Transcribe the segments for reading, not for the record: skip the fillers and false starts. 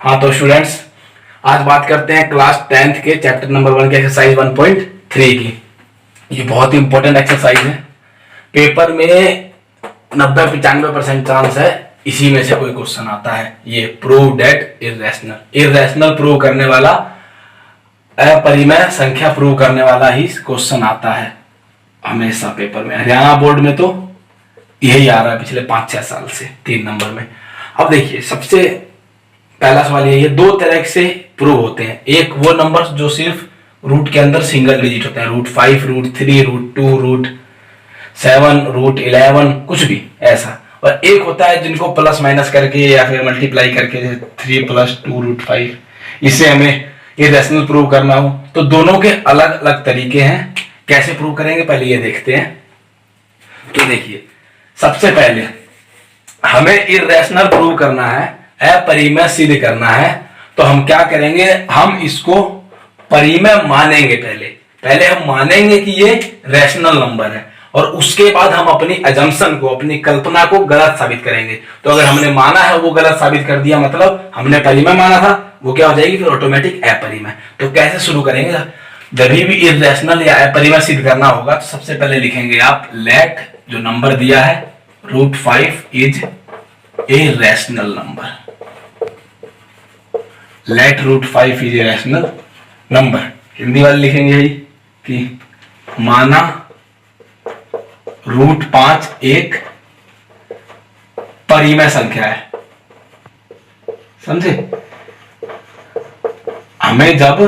हाँ तो स्टूडेंट्स, आज बात करते हैं क्लास 10th के चैप्टर नंबर 1 के एक्सरसाइज 1.3 की। ये बहुत ही इंपॉर्टेंट एक्सरसाइज है। पेपर में 90-95% चांस है इसी में से कोई क्वेश्चन आता है। ये प्रूव डेट इर्रेशनल प्रूव करने वाला, अपरिमेय संख्या प्रूव करने वाला ही क्वेश्चन आता है हमेशा पेपर में। हरियाणा बोर्ड में तो यही आ रहा है पिछले 5-6 साल से 3 नंबर में। अब देखिए, सबसे पहला सवाल ये दो तरह से प्रूव होते हैं। एक वो नंबर जो सिर्फ रूट के अंदर सिंगल डिजिट होते हैं, √5, √3, √2, √7, √11, कुछ भी ऐसा। और एक होता है जिनको प्लस माइनस करके या फिर मल्टीप्लाई करके 3 + 2 √5, इससे हमें इर्रेशनल प्रूव करना हो। तो दोनों के अलग अलग तरीके हैं। कैसे प्रूव करेंगे पहले ये देखते हैं। तो देखिए, सबसे पहले हमें इर्रेशनल प्रूव करना है, अपरिमेय सिद्ध करना है। तो हम क्या करेंगे, हम इसको परिमेय मानेंगे। पहले हम मानेंगे कि ये रैशनल नंबर है और उसके बाद हम अपनी अजम्पशन को, अपनी कल्पना को गलत साबित करेंगे। तो अगर हमने माना है वो गलत साबित कर दिया, मतलब हमने परिमेय माना था, वो क्या हो जाएगी फिर ऑटोमेटिक अपरिमेय। तो कैसे शुरू करेंगे, जब भी इर्रेशनल या अपरिमेय सिद्ध करना होगा तो सबसे पहले लिखेंगे आप लेट, जो नंबर दिया है √5 is a rational number. Let √5 is a rational number. Hindi वाले लिखेंगे यही कि माना √5 एक परिमेय संख्या है। समझे? हमें जब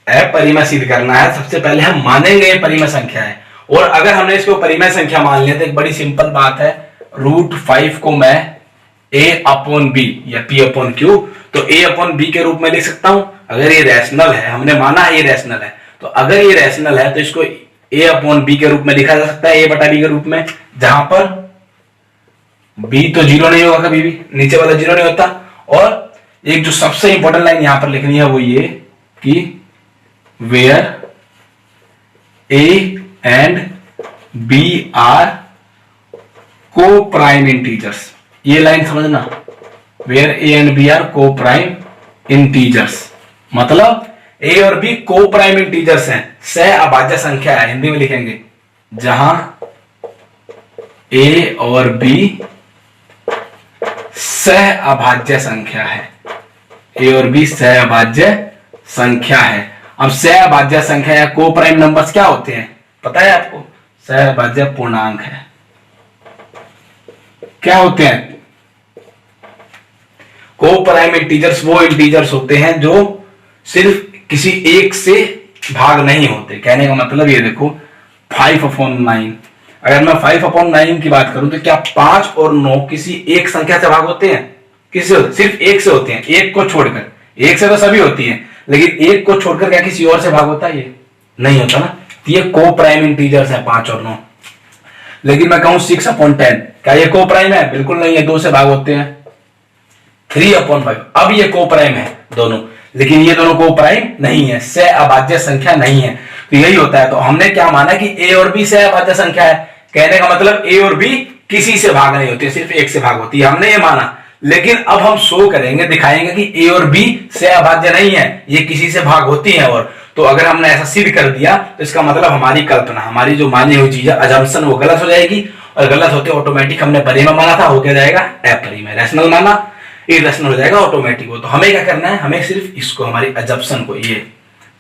अपरिमेय सिद्ध करना है, सबसे पहले हम मानेंगे परिमेय संख्या है। और अगर हमने इसको परिमेय संख्या मान लिया तो एक बड़ी सिंपल बात है, √5 को मैं a/b या p/q, तो a/b के रूप में लिख सकता हूं। अगर ये रैशनल है, हमने माना है ये रैशनल है, तो अगर ये रैशनल है तो इसको a/b के रूप में लिखा जा सकता है, a/b के रूप में, जहां पर b तो 0 नहीं होगा, कभी भी नीचे वाला 0 नहीं होता। और एक जो सबसे इंपॉर्टेंट लाइन यहां पर लिखनी है वो ये कि where a and b are coprime integers. ये लाइन समझना, where a and b are coprime integers, मतलब a और b को प्राइम इंटीजर्स हैं, सहअभाज्य संख्या है। हिंदी में लिखेंगे जहां a और b सहअभाज्य संख्या है, a और b सहअभाज्य संख्या है। अब सहअभाज्य संख्या या को प्राइम नंबर्स क्या होते हैं पता है आपको? सहअभाज्य पूर्णांक है। क्या होते हैं? को प्राइम इंटीजर्स वो इंटीजर्स होते हैं जो सिर्फ किसी एक से भाग नहीं होते। कहने का मतलब ये देखो, 5/9, अगर मैं 5/9 की बात करूं तो क्या 5 और 9 किसी एक संख्या से भाग होते हैं? किससे होते? सिर्फ एक से होते हैं, एक को छोड़कर। एक से तो सभी होती हैं, लेकिन एक को छोड़कर क्या किसी और से भाग होता है? ये नहीं होता ना। तो ये को प्राइम इंटीजर्स है 5 और 9। लेकिन मैं कहूं 6/10, क्या ये को प्राइम है? बिल्कुल नहीं है, 2 से भाग होते हैं। 3/5, अब ये को प्राइम है दोनों, लेकिन ये दोनों को प्राइम नहीं है, सहअभाज्य संख्या नहीं है। तो यही होता है। तो हमने क्या माना कि a और b सहअभाज्य संख्या है। कहने का मतलब a और b किसी से भाग नहीं होती, सिर्फ एक से भाग होती है, हमने ये माना। लेकिन अब हम शो करेंगे, दिखाएंगे कि a और b सहअभाज्य नहीं है, ये किसी से भाग होती है। और तो अगर हमने ऐसा सिद्ध कर दिया तो इसका मतलब हमारी कल्पना, हमारी जो मानी हुई चीज है, अजम्पशन, वो गलत हो जाएगी। और गलत होते ऑटोमेटिक हमने परिमेय माना था, हो क्या जाएगा? अपरिमेय। रैशनल माना, इर्रेशनल हो जाएगा ऑटोमेटिक। वो तो हमें क्या करना है, हमें सिर्फ इसको, हमारी अजम्पशन को, ये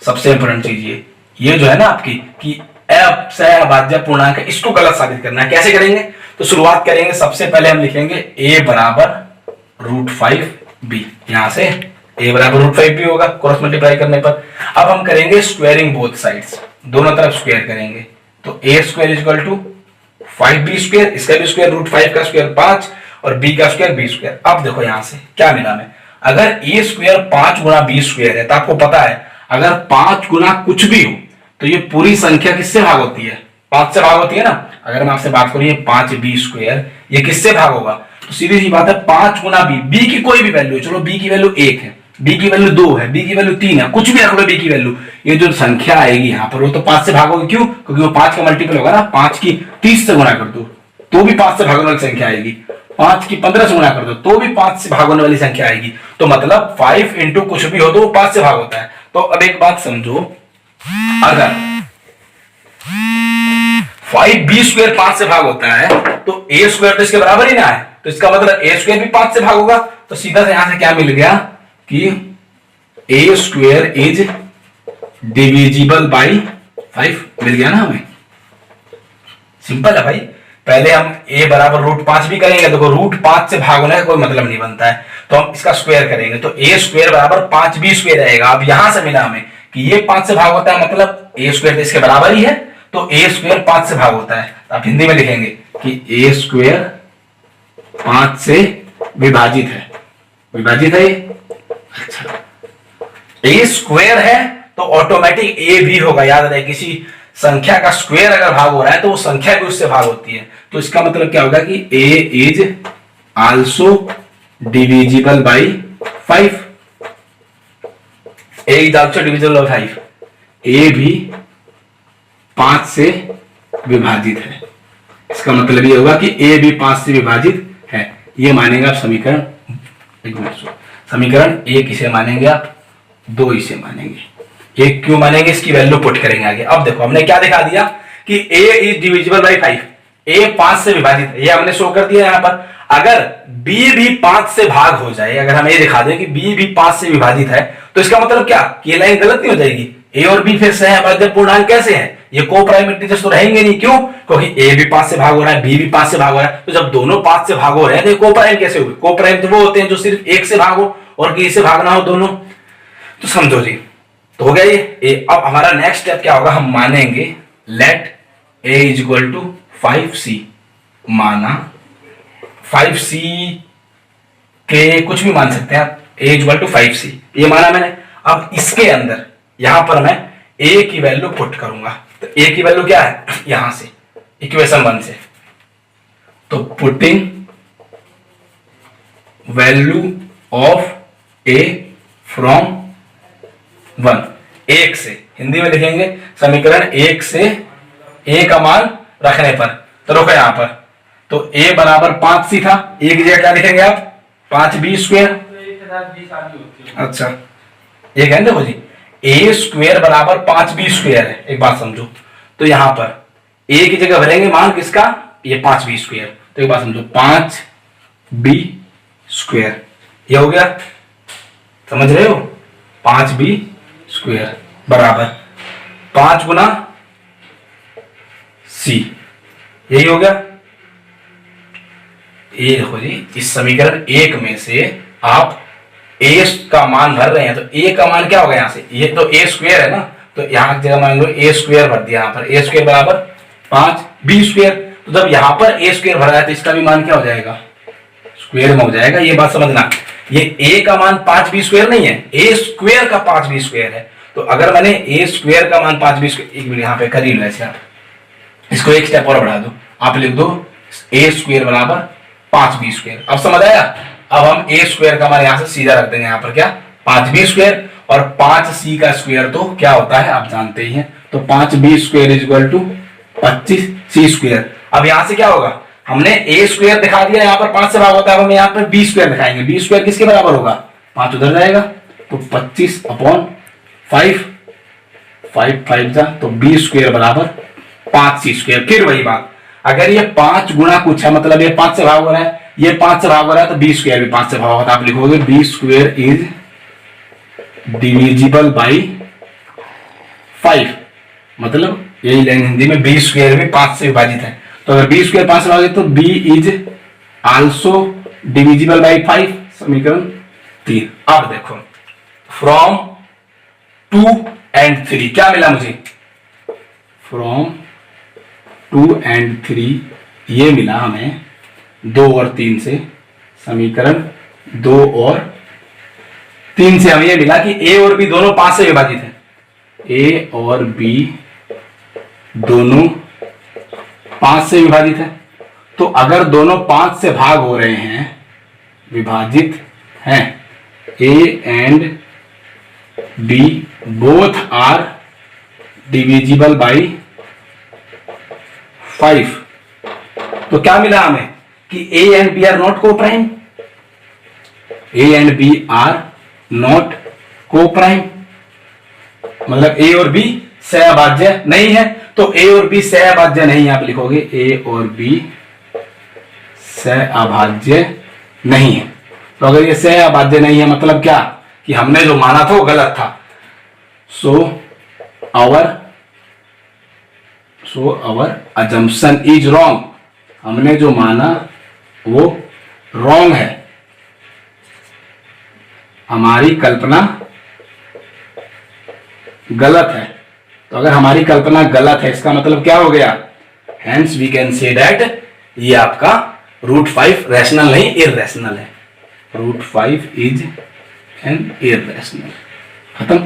सबसे इंपॉर्टेंट चीज ये जो है ना आपकी कि सहअभाज्य पूर्णांक है, इसको गलत साबित करना है। कैसे करेंगे? तो शुरुआत करेंगे, सबसे पहले हम लिखेंगे a बराबर √5b। यहां से a बराबर √5b होगा क्रॉस मल्टीप्लाई करने पर। अब हम करेंगे स्क्वायरिंग बोथ साइड्स, दोनों तरफ स्क्वायर करेंगे। तो a² = 5b², इसका भी स्क्वायर, √5 का स्क्वायर 5 और b का स्क्वायर b²। अब देखो यहां से क्या मिला हमें, अगर a² 5 गुना b² है तो आपको पता है अगर 5 गुना कुछ भी हो तो ये पूरी संख्या किससे भाग होती है? 5 से भाग होती है ना। अगर मैं आपसे बात करूं ये 5b², ये किससे भाग होगा? तो सीधी सी बात है, 5 गुना b की कोई भी वैल्यू, चलो b की वैल्यू 1 है, b की वैल्यू 2 है, b की वैल्यू 3 है, कुछ भी रख लो b की वैल्यू, ये जो संख्या आएगी यहाँ पर वो तो 5 से भाग होगी। क्यों? क्योंकि वो 5 का मल्टीपल होगा ना, 5 की 30 से गुणा कर दो तो भी 5 से भागने वाली संख्या आएगी। 5 की 15 से गुणा कर दो तो भी 5 से भाग होने वाली संख्या आएगी। तो मतलब 5 इंटू कुछ भी हो तो वो 5 से भाग होता है। तो अब एक बात समझो, अगर 5b स्क्वायर 5 से भाग होता है तो a स्क्वायर तो इसके बराबर ही ना है, तो इसका मतलब a स्क्वायर भी 5 से भाग होगा। तो सीधा से यहां से क्या मिल गया कि a square is divisible by 5 मिल गया ना हमें। सिंपल है भाई। पहले हम a बराबर √5 भी करेंगे, देखो √5 से भाग होने का कोई मतलब नहीं बनता है, तो हम इसका स्क्वायर करेंगे तो a स्क्वायर बराबर 5b स्क्वायर आएगा। अब यहां से मिला हमें कि ये 5 से भाग होता है, मतलब a स्क्वायर तो इसके बराबर ही है, तो a स्क्वायर 5 से भाग होता है। आप हिंदी में लिखेंगे कि a स्क्वायर 5 से विभाजित है। विभाजित है ये? अच्छा, a स्क्वायर है तो ऑटोमेटिक a भी होगा। याद रहे, किसी संख्या का स्क्वायर अगर भाग हो रहा है तो वो संख्या भी उससे भाग होती है। तो इसका मतलब क्या होगा कि a is also divisible by 5। a is also divisible by 5, a भी 5 से विभाजित है। इसका मतलब ये होगा कि a भी 5 से विभाजित है। ये मानेंगे आप समीकरण, समीकरण 1 इसे मानेंगे आप, 2 इसे मानेंगे। एक क्यों मानेंगे, इसकी वैल्यू पुट करेंगे आगे। अब देखो हमने क्या दिखा दिया कि a is divisible by 5, a 5 से विभाजित है, ये हमने शो कर दिया यहां पर। अगर b भी 5 से भाग हो जाए, अगर हम ये दिखा दें कि b भी 5 से विभाजित है, तो इसका मतलब क्या कि ये लाइन गलत नहीं हो जाएगी। a और b फिर से है, पूर्णांक कैसे है, ये को प्राइम इंटीजर्स तो रहेंगे नहीं। क्यों? क्योंकि a भी 5 से भाग हो रहा है, b भी 5 से भाग हो रहा है। तो जब दोनों 5 से भाग हो रहे हैं तो को प्राइम कैसे हुए? को प्राइम तो वो होते हैं जो सिर्फ एक से भाग हो और किसी से भाग ना हो दोनों। तो समझो जी, तो हो गया ये। अब हमारा नेक्स्ट स्टेप क्या होगा, हम मानेंगे let a is equal to 5c। माना 5c के कुछ भी मान सकते हैं आप, a is equal to 5c, ये माना मैंने। अब इसके अंदर यहां पर मैं a की वैल्यू पुट करूंगा। तो a की वैल्यू क्या है, यहां से इक्वेशन 1 से, तो putting value of a from 1, 1 से, हिंदी में लिखेंगे समीकरण 1 से a का मान रखने पर। तो रोको यहां पर, तो a बराबर 5c था, a की जगह क्या लिखेंगे आप, 5b स्क्वायर। अच्छा, ये कहते देखो जी, a स्क्वायर बराबर 5b स्क्वायर है। एक बात समझो, तो यहां पर a की जगह भरेंगे मान किसका, ये 5b स्क्वायर। तो एक बात समझो, 5b स्क्वायर, ये हो गया, समझ रहे हो, 5b स्क्वायर बराबर 5 गुना c, यही हो गया। ये देखो जी, इस समीकरण 1 में से आप a का मान भर रहे हैं, तो a का मान क्या होगा यहां से, ये तो a स्क्वायर है ना, तो यहां की जगह मान लो a स्क्वायर भर दिया, यहां पर a स्क्वायर बराबर 5b स्क्वायर। तो जब यहां पर a स्क्वायर भरा है तो इसका भी मान क्या हो जाएगा, स्क्वायर में हो जाएगा। ये बात समझना, ये a का मान 5b स्क्वायर नहीं है, a स्क्वायर का 5b स्क्वायर है। तो अगर मैंने a स्क्वायर का मान 5b स्क्वायर, एक मिनट यहां पे कर ही लो ऐसे, आप इसको एक स्टेप और बढ़ा दो, आप लिख दो a स्क्वायर बराबर 5b स्क्वायर। अब समझ आया। अब हम a स्क्वायर का मान यहां से सीधा रख देंगे, यहां पर क्या 5b स्क्वायर, और 5c का स्क्वायर तो क्या होता है आप जानते ही हैं। तो 5b square is equal to 25c square. अब यहां से क्या होगा, हमने a स्क्वायर दिखा दिया, यहां पर 5 से भाग होता है, अब हम यहां पर b स्क्वायर दिखाएंगे। b स्क्वायर किसके बराबर होगा, 5 उधर जाएगा, तो 25/5, 5 5 जा, तो b स्क्वायर बराबर 5c स्क्वायर। फिर वही बात, अगर ये 5 गुणा कुछ है, मतलब ये 5 से भाग हो रहा है, ये 5 से भाग हो रहा है, तो b स्क्वायर भी 5 से भाग होता है। आप लिखोगे b square is divisible by 5, मतलब यही लाइन हिंदी में b स्क्वायर भी 5 से विभाजित है। तो अगर b स्क्वायर 5 से भाजित तो b is also divisible by 5, समीकरण 3। अब देखो फ्रॉम 2 and 3 क्या मिला मुझे, फ्रॉम 2 and 3 ये मिला हमें 2 और 3 से, समीकरण 2 और 3 से हमें ये मिला कि a और b दोनों 5 से विभाजित है, a और b दोनों 5 से विभाजित है। तो अगर दोनों 5 से भाग हो रहे हैं, विभाजित हैं, a and b both are divisible by 5, तो क्या मिला हमें कि A and B are not coprime, A and B are not coprime, मतलब ए और बी सहअभाज्य नहीं है। तो ए और बी सहअभाज्य नहीं है, आप लिखोगे ए और बी सहअभाज्य नहीं है। तो अगर ये सहअभाज्य नहीं है मतलब क्या, कि हमने जो माना था वो गलत था। So our assumption is wrong, हमने जो माना वो रॉन्ग है, हमारी कल्पना गलत है। तो अगर हमारी कल्पना गलत है इसका मतलब क्या हो गया, hence we can say that ये आपका √5 रैशनल नहीं इररेशनल है, √5 इज एन इररेशनल। खत्म।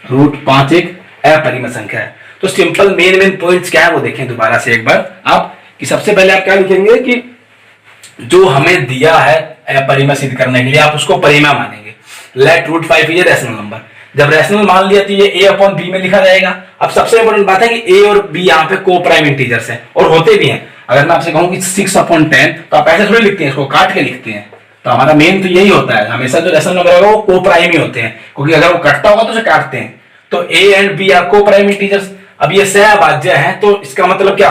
√5 एक अपरिमेय संख्या है। तो सिंपल मेन पॉइंट्स क्या है वो देखें दोबारा से एक बार आप, कि सबसे पहले आप क्या लिखेंगे कि जो हमें दिया है अपरिमेय सिद्ध करने के लिए आप उसको परिमेय मानेंगे। लेट √5 इज रैशनल नंबर, जब रैशनल मान लिया तो ये a अपॉन बी में लिखा जाएगा। अब सबसे इंपॉर्टेंट बात है कि a और b यहाँ पे को प्राइम इंटीजर्स हैं और होते भी हैं। अगर मैं आपसे कहूं कि 6/10 तो आप ऐसे थोड़ी लिखते हैं, इसको काट के लिखते हैं। तो हमारा मेन तो यही होता है, हमेशा जो रैशनल नंबर होगा वो को प्राइम ही होते हैं, क्योंकि अगर वो कटता होगा तो उसे काटते हैं। तो a and b are coprime integers. अब ये सहअभाज्य है तो इसका मतलब क्या,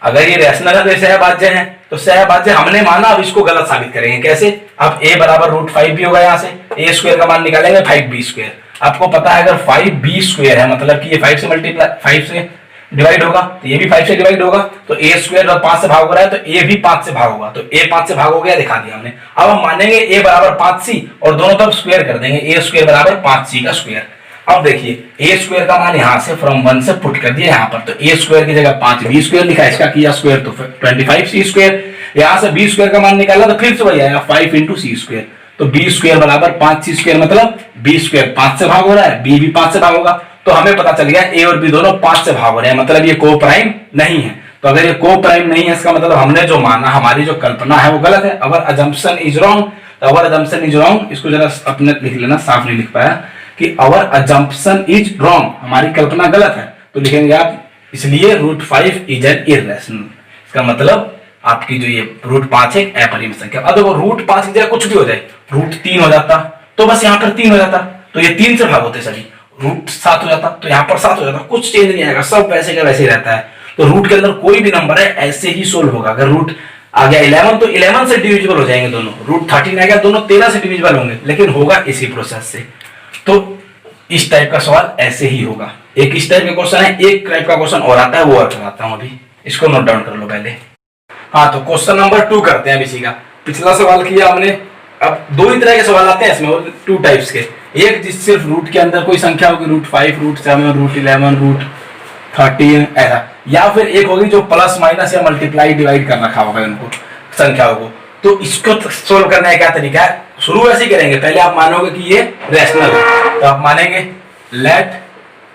अगर ये रैशनल है तो सहअभाज्य है, तो सहअभाज्य हमने माना, अब इसको गलत साबित करेंगे कैसे। अब a बराबर √5 भी होगा, यहाँ से a स्क्वायर का मान निकालेंगे 5b स्क्वायर। आपको पता है अगर 5b स्क्वायर है मतलब कि ये 5 से डिवाइड होगा, तो ये भी 5 से डिवाइड होगा, तो a स्क्वायर 5 से भाग हो रहा है तो a भी 5 से भाग होगा, तो a 5 से भाग हो गया, दिखा दिया हमने। अब हम मानेंगे a बराबर 5c और दोनों तरफ स्क्वायर कर देंगे, a स्क्वायर बराबर 5c का स्क्वायर। अब देखिए a स्क्वायर का मान यहाँ से फ्रॉम 1 से पुट कर दिया यहाँ पर, तो a स्क्वायर की जगह 5b स्क्वायर लिखा है, इसका किया स्क्वायर तो 25c स्क्वायर। यहाँ से b स्क्वायर का मान निकाला तो फिर से वही आएगा 5 × c स्क्वायर, तो b स्क्वायर बराबर 5c स्क्वायर, मतलब b स्क्वायर 5 से भाग हो रहा है, b भी 5 से भाग होगा। तो हमें पता चल गया a और b दोनों 5 से भाग हो रहे हैं, मतलब ये को प्राइम नहीं है। तो अगर ये को प्राइम नहीं है इसका मतलब हमने जो माना, हमारी जो कल्पना है वो गलत है। अवर अजम्पशन इज रॉन्ग, तो अवर अजम्पशन इज रॉन्ग, इसको जरा अपने लिख लेना, साफ नहीं लिख पाया, कि अवर अजम्पशन इज रॉन्ग, हमारी कल्पना गलत है। तो लिखेंगे आप इसलिए √5 इज एन इररेशनल, इसका मतलब आपकी जो ये √5 है अपरिमेय संख्या। अब देखो √5 की जगह कुछ भी हो जाए, √3 हो जाता तो बस यहाँ पर 3 हो जाता, तो ये 3 से भाग होते सभी, √7 हो जाता तो यहाँ पर 7 हो जाता, कुछ चेंज नहीं आएगा, सब वैसे का वैसे ही रहता है। तो रूट के अंदर कोई भी नंबर है ऐसे ही सोल्व होगा। अगर रूट आ गया 11 तो 11 से डिविजिबल हो जाएंगे दोनों, √13 आ गया दोनों 13 से डिविजिबल होंगे, लेकिन होगा इसी प्रोसेस से। तो इस टाइप का सवाल ऐसे ही होगा। एक इस टाइप का क्वेश्चन है, एक टाइप का क्वेश्चन और आता है, वो और कराता हूं अभी, इसको नोट डाउन कर लो पहले। हाँ, तो क्वेश्चन नंबर 2 करते हैं इसी का। पिछला सवाल किया हमने, अब दो ही तरह के सवाल आते हैं इसमें, 2 टाइप्स के। एक जिस सिर्फ रूट के अंदर कोई संख्या होगी, √5, √7, √11, √13 ऐसा, या फिर एक होगी जो प्लस माइनस या मल्टीप्लाई डिवाइड कर रखा होगा उनको संख्याओं को। तो इसको सोल्व करने का क्या तरीका है, शुरू ऐसे ही करेंगे। पहले आप मानोगे कि ये रैशनल है, तो आप मानेंगे let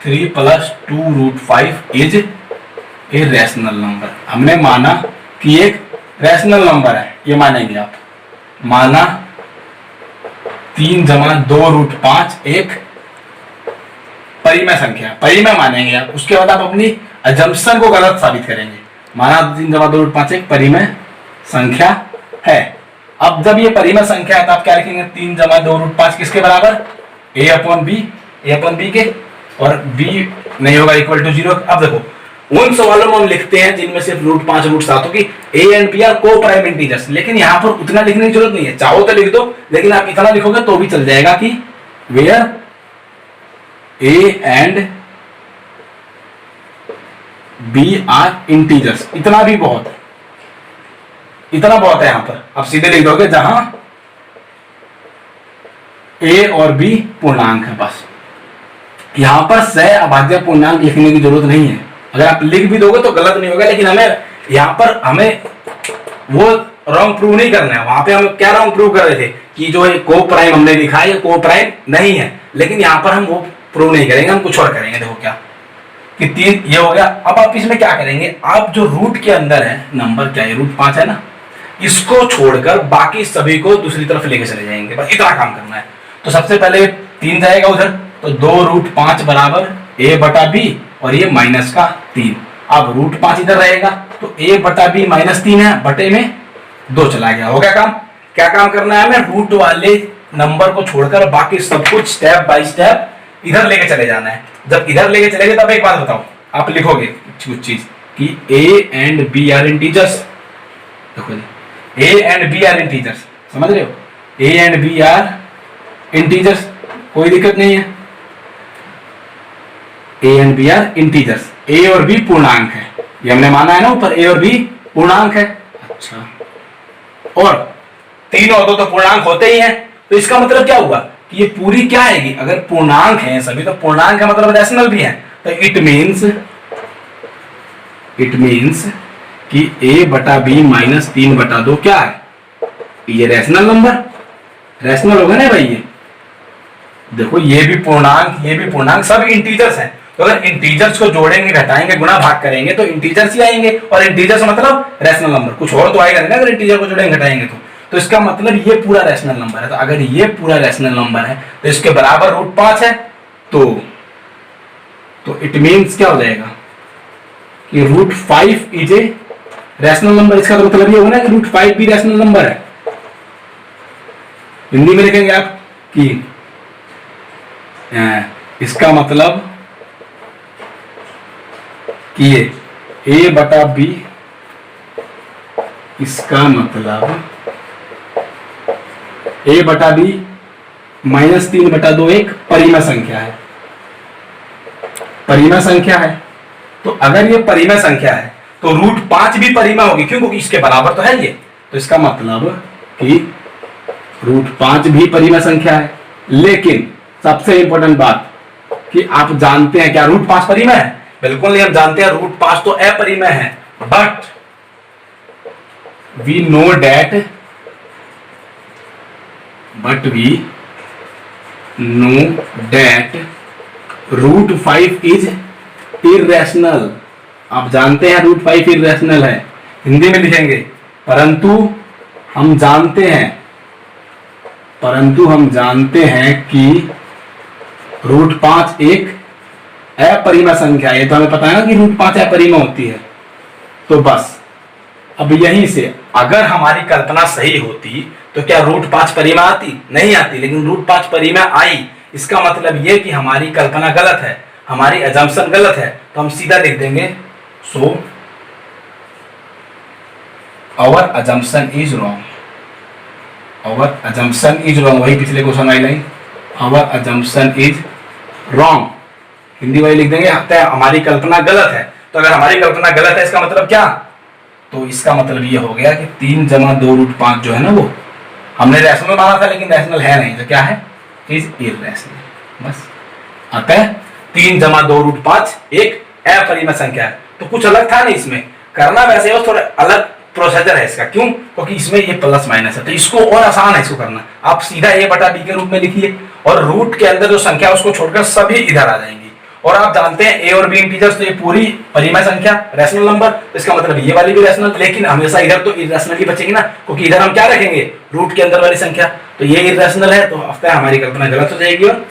3 + 2 √5 is a rational number. हमने माना कि एक रैशनल नंबर है, ये मानेंगे आप। माना 3 + 2 √5 एक परिमेय संख्या, परिमेय मानेंगे आप। उसके बाद आप अपनी अजम्पशन को गलत साबित करेंगे। माना 3 + 2 √5 एक परिमेय संख्या है। अब जब ये परिमेय संख्या है तो आप क्या लिखेंगे, 3 + 2 √5 किसके बराबर, a/b के, और b नहीं होगा = 0। अब देखो उन सवालों में हम लिखते हैं जिनमें सिर्फ √5 √7 होगी, a and b are coprime integers, लेकिन यहाँ पर उतना लिखने की जरूरत नहीं है, चाहो तो लिख दो, लेकिन आप इतना लिखोगे तो भी चल जाएगा कि where a and b are integers. इतना भी बहुत है, इतना बहुत है। यहां पर आप सीधे लिख दोगे जहां a और b पूर्णांक है, बस। यहां पर सहअभाज्य पूर्णांक लिखने की जरूरत नहीं है। अगर आप लिख भी दोगे तो गलत नहीं होगा, लेकिन हमें वो रॉन्ग प्रूव नहीं करना है। वहां पे हम क्या रॉन्ग प्रूव कर रहे थे कि जो है को प्राइम हमने लिखा है, को प्राइम नहीं है, लेकिन यहां पर हम वो प्रूव नहीं करेंगे, हम कुछ और करेंगे। देखो क्या कि 3 ये हो गया। अब आप इसमें क्या करेंगे, आप जो रूट के अंदर है नंबर, क्या है √5 है ना, इसको छोड़कर बाकी सभी को दूसरी तरफ लेके चले जाएंगे, बस इतना काम करना है। तो सबसे पहले 3 जाएगा उधर, तो 2 √5 बराबर a/b और ये -3। अब रूट 5 इधर रहेगा तो a बटा b -3 है, बटे में 2 चला गया। हो गया काम। क्या काम करना है हमें? रूट वाले नंबर को छोड़कर बाकी सब कुछ स्टेप बाय स्टेप इधर लेके चले जाना है। जब इधर लेके चलेंगे तब एक बात बताओ, आप लिखोगे कुछ चीज कि a and b are integers. देखो जी, a and b are integers, समझ रहे हो? a and b are integers, कोई दिक्कत नहीं है। a and b are integers, a और b पूर्णांक है, ये हमने माना है ना ऊपर, a और b पूर्णांक है। अच्छा, और 3 और 2 तो पूर्णांक होते ही हैं, तो इसका मतलब क्या हुआ कि ये पूरी क्या आएगी? अगर पूर्णांक हैं सभी तो पूर्णांक का मतलब रैशनल भी है, तो इट मीन्स कि a बटा b -3 बटा 2 क्या है? ये रैशनल नंबर, रैशनल होगा ना भाई। ये देखो, ये भी पूर्णांक सब इंटीजर्स हैं। तो अगर इंटीजर्स को जोड़ेंगे, घटाएंगे, गुणा भाग करेंगे तो इंटीजर्स ही आएंगे, और इंटीजर्स मतलब रैशनल नंबर, कुछ और तो आएगा नहीं अगर इंटीजर को जोड़ेंगे घटाएंगे तो इसका मतलब ये पूरा रैशनल नंबर है। तो अगर ये पूरा रैशनल नंबर है तो इसके बराबर रूट 5 है, तो इट मीन्स क्या हो जाएगा कि root 5 is a rational number. इसका तो मतलब ये होगा ना कि रूट 5 भी रैशनल नंबर है। हिंदी में लिखेंगे आप कि इसका मतलब कि ये a बटा b, इसका मतलब a बटा b -3 बटा 2 एक परिमेय संख्या है, परिमेय संख्या है। तो अगर ये परिमेय संख्या है तो रूट 5 भी परिमेय होगी, क्यों? क्योंकि इसके बराबर तो है ये। तो इसका मतलब कि रूट 5 भी परिमेय संख्या है। लेकिन सबसे इंपॉर्टेंट बात कि आप जानते हैं क्या रूट 5 परिमेय है? बिल्कुल नहीं, हम जानते हैं रूट 5 तो अपरिमेय है, but we know that root 5 is irrational. आप जानते हैं रूट 5 इर्रेशनल है, हिंदी में लिखेंगे परंतु हम जानते हैं कि रूट 5 एक अपरिमेय संख्या है। तो हमें पता है ना कि रूट 5 अपरिमेय होती है। तो बस अब यहीं से अगर हमारी कल्पना सही होती तो क्या रूट 5 परिमेय आती? नहीं आती, लेकिन रूट 5 परिमेय आई। इसका मतलब यह कि हमारी कल्पना गलत है, हमारी अजम्पशन गलत है। तो हम सीधा लिख देंगे so our assumption is wrong, our assumption is wrong. वही पिछले क्वेश्चन वाली line, our assumption is wrong, Hindi वाली लिख देंगे हमारी कल्पना गलत है। तो अगर हमारी कल्पना गलत है इसका मतलब क्या? तो इसका मतलब ये हो गया कि 3 + 2 रूट 5 जो है ना वो हमने रैशनल माना था, लेकिन रैशनल है नहीं। तो क्या है? Is irrational. बस अतः 3 + 2 रूट 5 एक अपरिमेय संख्या है। तो कुछ अलग था नहीं इसमें, करना वैसे हो, थोड़ा अलग प्रोसीजर है इसका। क्यों? क्योंकि इसमें ये प्लस माइनस है, तो इसको और आसान है इसको करना। आप सीधा a बटा b के रूप में लिखिए और रूट के अंदर जो संख्या उसको छोड़कर सभी इधर आ जाएंगी। और आप जानते हैं a और b इंटीजर्स, तो ये पूरी परिमेय संख्या रैशनल नंबर, इसका मतलब ये वाली भी रैशनल, लेकिन हमेशा इधर तो इर्रेशनल ही बचेगी ना, क्योंकि इधर हम क्या रखेंगे? रूट के अंदर वाली संख्या। तो ये इर्रेशनल है, तो हमारी कल्पना गलत हो जाएगी। और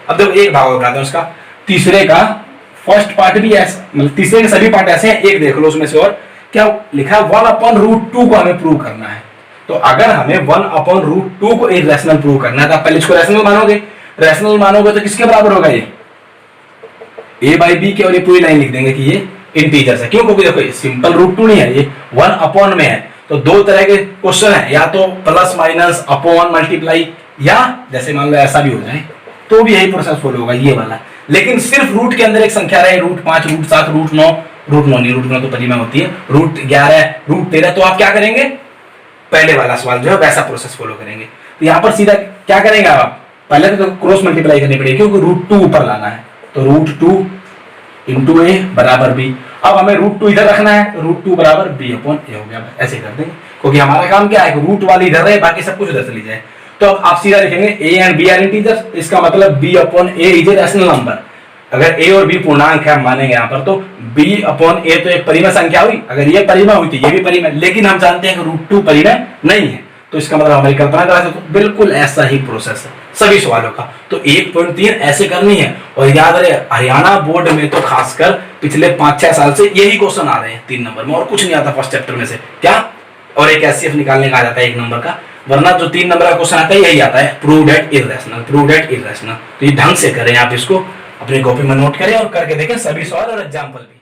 अब देखो एक भाग बताते हैं उसका, तीसरे का फर्स्ट पार्ट भी ऐसा, मतलब तीसरे के सभी पार्ट ऐसे हैं। एक देख लो उसमें से, और क्या लिखा? 1/√2 को हमें प्रूव करना है। तो अगर हमें 1/√2 को इर्रेशनल प्रूव करना है तो आप पहले इसको रैशनल मानोगे। रैशनल मानोगे तो किसके बराबर होगा? ये a/b के, और ये पूरी लाइन लिख देंगे कि ये इंटीजर्स है। क्यों? क्योंकि देखो सिंपल √2 नहीं है, ये 1 में है। तो दो तरह के क्वेश्चन है, या तो प्लस माइनस अपॉन मल्टीप्लाई, या जैसे मान लो ऐसा भी हो जाए तो भी यही प्रोसेस फॉलो होगा, ये वाला। लेकिन सिर्फ रूट के अंदर एक संख्या रहे, √5, √7, √9 तो परिमेय होती है, √11, √13, तो आप क्या करेंगे? पहले वाला सवाल जो है वैसा प्रोसेस फॉलो करेंगे। तो यहाँ पर सीधा क्या करेंगे आप? पहले तो क्रॉस मल्टीप्लाई करनी पड़ेगी, क्योंकि √2 ऊपर लाना है। तो √2 × a बराबर b। अब हमें √2 इधर रखना है, तो √2 बराबर b/a हो गया। ऐसे कर देंगे, क्योंकि हमारा काम क्या है? रूट वाली इधर रहे, बाकी सब कुछ उधर चली जाए। तो अब आप सीधा लिखेंगे a and b are integers, इसका मतलब b/a is a rational number. अगर a और b पूर्णांक है हम मानेंगे यहाँ पर, तो b/a तो एक परिमेय संख्या हुई। अगर ये परिमेय हुई तो ये भी परिमेय, लेकिन हम जानते हैं कि √2 परिमेय नहीं है, तो इसका मतलब हमारी कल्पना गलत है। तो बिल्कुल ऐसा ही प्रोसेस है, सभी सवालों का। तो 1.3 ऐसे करनी है। और याद रहे हरियाणा बोर्ड में तो खासकर पिछले 5-6 साल से यही क्वेश्चन आ रहे हैं 3 नंबर में, और कुछ नहीं आता फर्स्ट चैप्टर में से क्या, और एक एचसीएफ निकालने का आ जाता है 1 नंबर का, वरना जो 3 नंबर का क्वेश्चन आता है यही आता है, prove that irrational, prove that irrational. तो ये ढंग से करें आप, इसको अपनी कॉपी में नोट करें और करके देखें सभी सवाल और एग्जाम्पल भी।